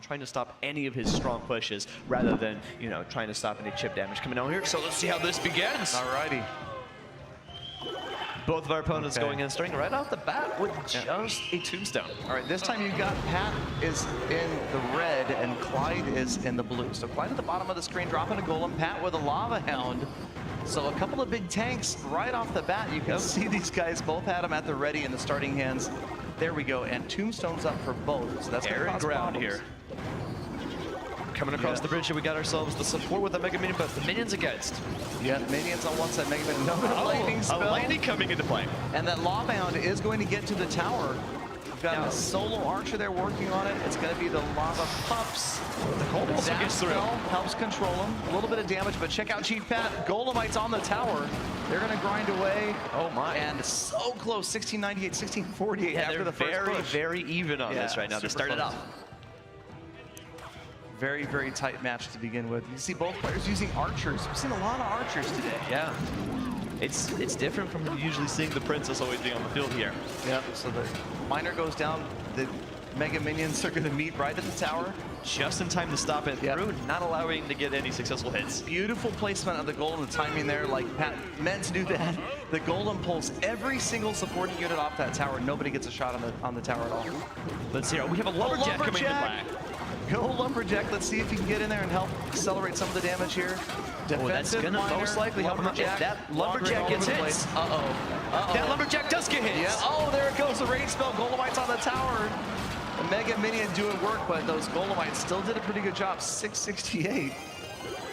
trying to stop any of his strong pushes rather than, you know, trying to stop any chip damage coming out here. So let's see how this begins. Alrighty. Both of our opponents going in, starting right off the bat with just a tombstone. All right, this time you've got Pat is in the red and Clyde is in the blue. So Clyde at the bottom of the screen, dropping a golem. Pat with a lava hound. So a couple of big tanks right off the bat. You can see these guys both had them at the ready in the starting hands. There we go, and tombstones up for both. So that's going to cause ground problems here. Coming across the bridge here, we got ourselves the support with the Mega Minion, but the minions against. Yeah, minions on one side, Mega Minion. No, lightning spell. A lightning coming into play. And that lava hound is going to get to the tower. We've got a solo archer there working on it. It's going to be the lava pups. The golem also gets through. Helps control them. A little bit of damage, but check out Chief Pat. Golemites on the tower. They're going to grind away. Oh my. And so close, 1698, 1648 after the first push. Very even on this right now. They started up. Very, very tight match to begin with. You see both players using archers. We've seen a lot of archers today. Yeah. It's different from usually seeing the princess always being on the field here. Yep, so the miner goes down. The Mega Minions are going to meet right at the tower. Just in time to stop it through, not allowing to get any successful hits. Beautiful placement of the golem, the timing there, like Pat meant to do that. The golem pulls every single supporting unit off that tower. Nobody gets a shot on the tower at all. Let's see, we have a lumberjack coming into play. Go lumberjack, let's see if he can get in there and help accelerate some of the damage here. That's gonna most likely help him out. If that lumberjack gets hit. That lumberjack does get hit. Yeah. Oh, there it goes, the rage spell. Golemites on the tower. The Mega Minion doing work, but those Golemites still did a pretty good job. 668.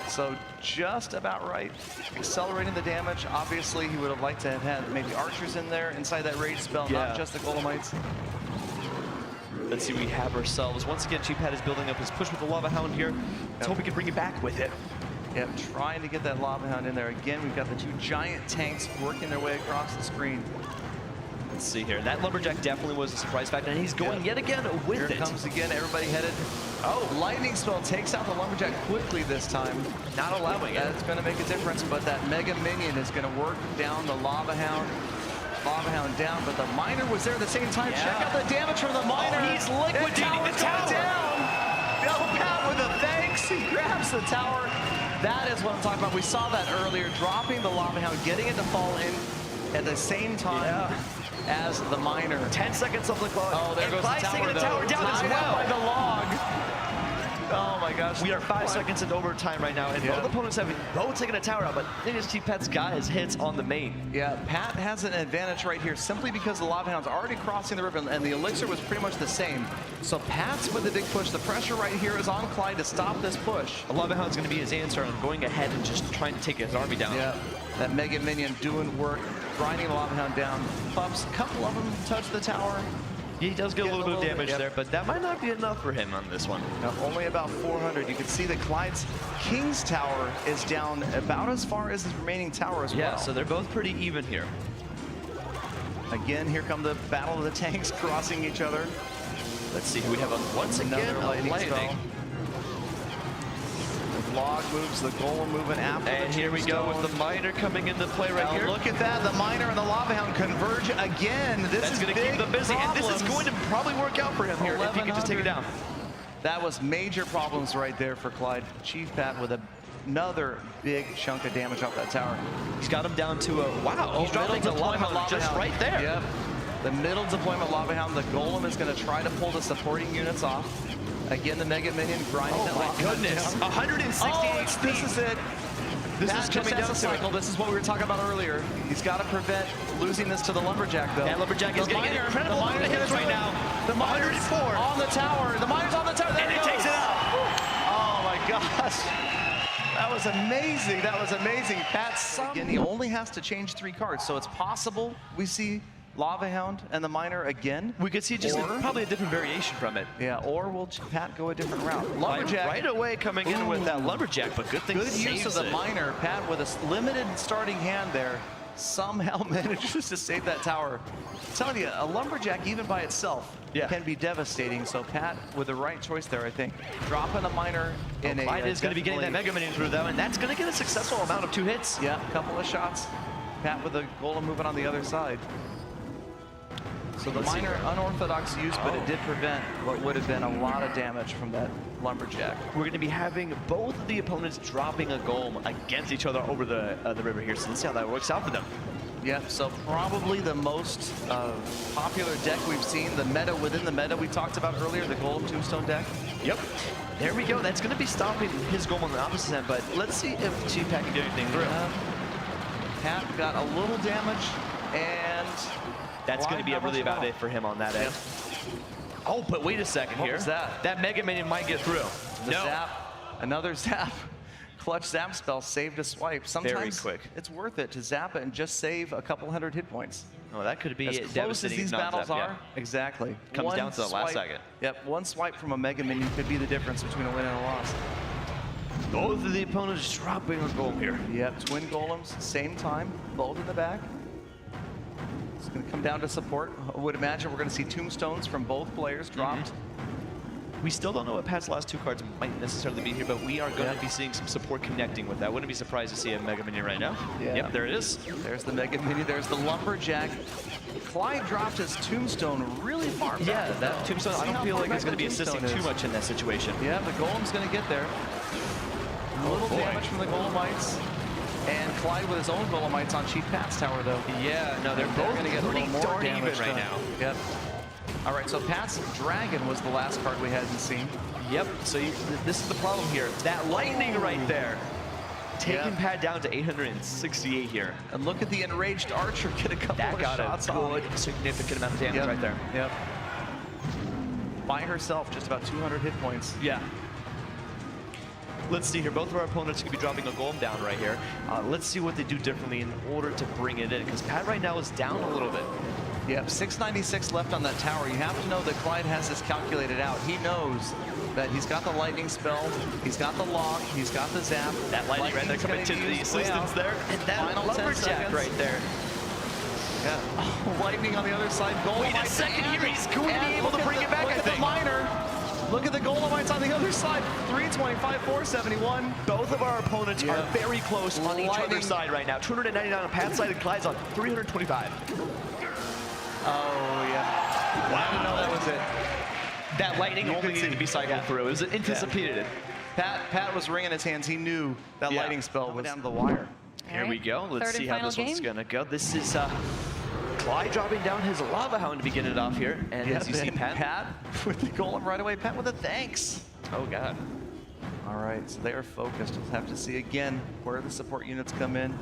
So just about right. Accelerating the damage. Obviously, he would have liked to have had maybe archers in there inside that rage spell, not just the Golemites. Let's see, we have ourselves. Once again, Chief Pat is building up his push with the Lava Hound here. Let's hope we can bring it back with it. Yep, trying to get that Lava Hound in there. Again, we've got the two giant tanks working their way across the screen. Let's see here. That lumberjack definitely was a surprise factor, and he's going yet again with it. Here comes again, everybody headed. Oh, lightning spell takes out the lumberjack quickly this time. Not allowing it. That's going to make a difference, but that Mega Minion is going to work down the Lava Hound. Lava Hound down, but the miner was there at the same time. Check out the damage from the miner. Oh, he's liquidating the tower. Down. Pat with the thanks. He grabs the tower. That is what I'm talking about. We saw that earlier, dropping the Lava Hound, getting it to fall in at the same time as the miner. 10 seconds of the clock. Oh, there goes Clyde's the tower. taking the tower down as well. By the log. Oh my gosh. We are 5 seconds into overtime right now, and both opponents have both taken a tower out, but I think it's Chief Pat's got his hits on the main. Yeah, Pat has an advantage right here simply because the Lava Hound's already crossing the river, and the elixir was pretty much the same. So Pat's with the big push. The pressure right here is on Clyde to stop this push. The Lava Hound's going to be his answer on going ahead and just trying to take his army down. Yeah, that Mega Minion doing work, grinding the Lava Hound down. Pups, a couple of them touch the tower. He does get a little bit of damage there, but that might not be enough for him on this one. Now, only about 400. You can see that Clyde's King's Tower is down about as far as his remaining tower as well. Yeah, so they're both pretty even here. Again, here come the battle of the tanks crossing each other. Let's see who we have on once again. Lightning spell. The log moves, the golem moving after. And here we go with the miner coming into play right here. Look at that, the miner and the Lava Hound converge again. That's going to keep them busy, and this is going to probably work out for him here if he can just take it down. That was major problems right there for Clyde. Chief Pat with another big chunk of damage off that tower. He's got him down to a, wow, he's dropping the Lava Hound just right there. Yep. The middle deployment Lava Hound, the golem is going to try to pull the supporting units off. Again, the Mega Minion grinding that Lava Hound down. 168 HP. This is it. This is coming down to cycle. This is what we were talking about earlier. He's got to prevent losing this to the lumberjack, though. Yeah, lumberjack is getting an incredible amount of hits right now. The miner's 104 on the tower. The miner's on the tower. There and it takes it out. Oh my gosh. That was amazing. That was amazing. Pat, again, he only has to change 3 cards, so it's possible we see Lava Hound and the miner again. We could see just probably a different variation from it. Yeah, or will Pat go a different route? Lumberjack right away coming in with that lumberjack, but good thing good use of the miner. Pat with a limited starting hand there somehow manages to save that tower. I'm telling you, a lumberjack even by itself can be devastating. So Pat with the right choice there, I think. Dropping a miner in a Clyde is going to be getting that Mega Minion through though, and that's going to get a successful amount of 2 hits. Yeah, a couple of shots. Pat with the golem moving on the other side. So the minor unorthodox use, but it did prevent what would have been a lot of damage from that lumberjack. We're going to be having both of the opponents dropping a golem against each other over the river here. So let's see how that works out for them. Yep, so probably the most popular deck we've seen, the meta within the meta we talked about earlier, the Golem Tombstone deck. Yep. There we go. That's going to be stopping his golem on the opposite end, but let's see if G-Pack can do anything through. Pat got a little damage, and that's going to be really about it for him on that end. Oh, but wait a second here. What was that? That Mega Minion might get through. The zap, another zap. Clutch zap spell saved a swipe. Sometimes very quick. It's worth it to zap it and just save a couple hundred hit points. Oh, that could be as close devastating. As these battles are. Exactly. Comes down to the last second. Yep, one swipe from a Mega Minion could be the difference between a win and a loss. Both of the opponents dropping a golem here. Yep, twin golems, same time, both in the back. It's going to come down to support. I would imagine we're going to see tombstones from both players dropped. We still don't know what Pat's last two cards might necessarily be here, but we are going to be seeing some support connecting with that. Wouldn't be surprised to see a Mega Minion right now. Yeah. Yep, there it is. There's the Mega Minion, there's the Lumberjack. Clyde dropped his tombstone really far back. Yeah, that tombstone, I don't feel like it's going to be assisting too much in that situation. Yeah, the Golem's going to get there. A little damage from the Golemites. And Clyde with his own Golemites on Chief Pat's tower, though. Yeah, no, they're both going to get a pretty little more darn damage even right now. Yep. All right, so Pat's Dragon was the last card we hadn't seen. Yep, so this is the problem here. That lightning right there. Taking Pat down to 868 here. And look at the enraged archer get a couple of shots on. That got a good, significant amount of damage right there. Yep. By herself, just about 200 hit points. Yeah. Let's see here. Both of our opponents could be dropping a golem down right here. Let's see what they do differently in order to bring it in, because Pat right now is down a little bit. Yep, 696 left on that tower. You have to know that Clyde has this calculated out. He knows that he's got the lightning spell, he's got the lock, he's got the zap. That lightning right there coming to the assistance there. And that lumberjack right there. Yeah. Oh, lightning on the other side. Wait a second here. He's going to be able to bring it back, I think. Look at the miner. Look at the Golemites on the other side. 325, 471. Both of our opponents are very close on each other's side right now. 299 on Pat's side and Clyde's on 325. Oh, yeah. Wow. I didn't know that was it. That lightning only needed to be cycled through. It was anticipated. Pat was wringing his hands. He knew that lightning spell was down to the wire. Here we go. Let's see how this one's going to go. This is Clyde dropping down his Lava Hound to begin it off here. And as you see, Pat with the golem right away. Pat with a thanks. Oh, God. All right, so they are focused. We'll have to see again where the support units come in.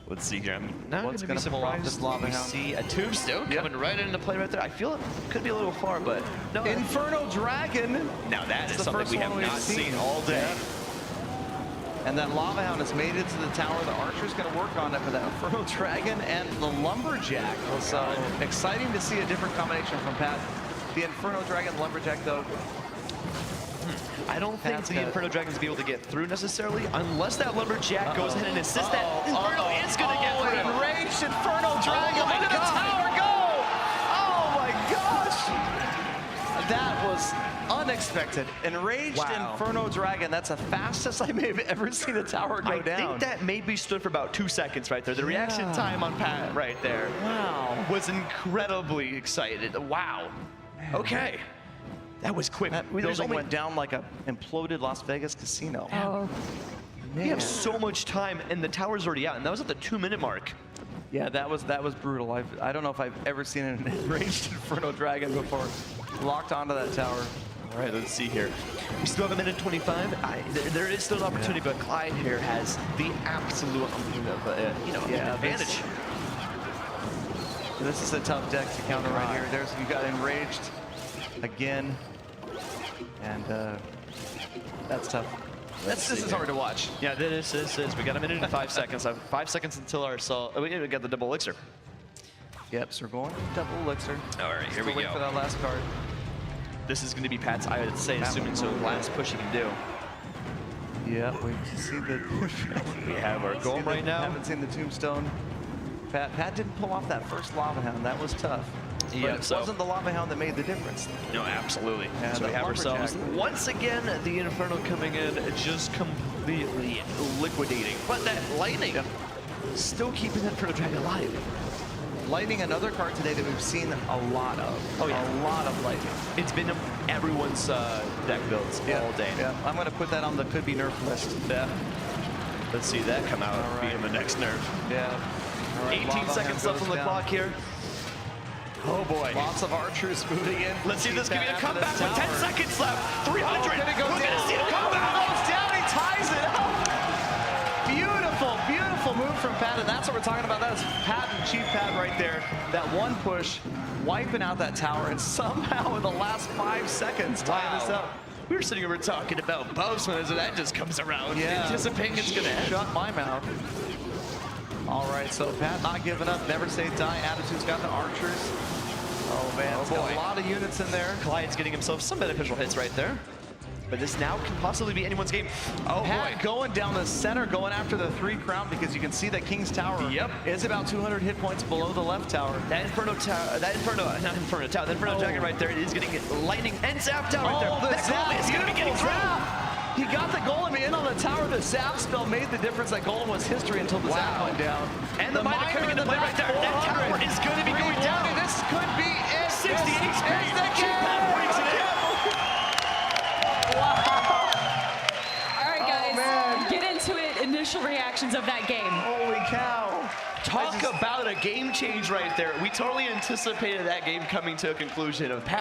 Let's see here. I'm not What's going to be pull off surprised this Lava we Hound? see a tombstone coming right into play right there. I feel it could be a little far, but no. Inferno Dragon. Now that is something we have not seen all day. Yeah. And that Lava Hound has made it to the tower. The Archer's going to work on it for that Inferno Dragon and the Lumberjack. So exciting to see a different combination from Pat. The Inferno Dragon, Lumberjack, though. I don't think the Inferno Dragon's be able to get through necessarily, unless that Lumberjack goes ahead and assists that. Inferno is going to get through. Enraged Inferno Dragon. Look at the tower go! Oh my gosh! That was unexpected. Enraged Inferno Dragon. That's the fastest I may have ever seen a tower go down. I think that maybe stood for about 2 seconds right there. The reaction time on Pat right there was incredibly excited. Wow. Okay. That was quick. That building went down like a imploded Las Vegas casino. Oh. Man. We have so much time, and the tower's already out, and that was at the 2-minute mark. Yeah, that was brutal. I don't know if I've ever seen an enraged Inferno Dragon before. Locked onto that tower. All right, let's see here. We still have a minute 25. There is still an opportunity, but Clyde here has the absolute advantage. This is a tough deck to counter right here. You got enraged again, and that's tough. This is hard to watch. Yeah, this is. We got a minute and 5 seconds. 5 seconds until our we got the double elixir. Yep, so we're going double elixir. All right, here we go. Wait for that last card. This is going to be Pat's, I would say, assuming so, last push he can do. Yeah, we see the. We have our golem right now. Haven't seen the tombstone. Pat didn't pull off that first Lava Hound. That was tough. Yeah, it wasn't the Lava Hound that made the difference. No, absolutely. So we have ourselves, once again, the Inferno coming in, just completely liquidating. But that lightning, still keeping that Inferno Dragon alive. Lightning, another card today that we've seen a lot of. Oh, yeah. A lot of Lightning. It's been everyone's deck builds all day. Yeah, I'm going to put that on the could be nerf list. Yeah. Let's see that come out being the next nerf. Yeah. All right, 18 seconds left on the clock here. Oh boy. Lots of archers moving in. Let's see if this can be a After comeback this with 10 tower. seconds left. 300. Oh, could it go We're down? gonna see the comeback. Goes down, he ties it up. Beautiful, beautiful move from Pat, and that's what we're talking about. That is Pat and Chief Pat right there. That one push, wiping out that tower, and somehow in the last 5 seconds tying this up. We were sitting over talking about Bozeman as that just comes around, anticipating it's gonna end. Shut my mouth. All right, so Pat not giving up, never say die. Attitude's got the archers. Oh man, it's got a lot of units in there. Clyde's getting himself some beneficial hits right there. But this now can possibly be anyone's game. Oh Pat boy. going down the center, going after the 3 crown because you can see that King's Tower is about 200 hit points below the left tower. That Inferno Tower, that Inferno Dragon right there is getting lightning and zap down right there. The That zap, Golem is gonna be getting beautiful thrown. zap. He got the Golem in on the tower. The zap spell made the difference. That Golem was history until the zap went down. And the miner coming into play right there. That tower is gonna be going down. This could be it. 60 This HP. is the Chief Pat game. brings it in. Get into it. Initial reactions of that game. Holy cow. Talk about a game change right there. We totally anticipated that game coming to a conclusion of Pat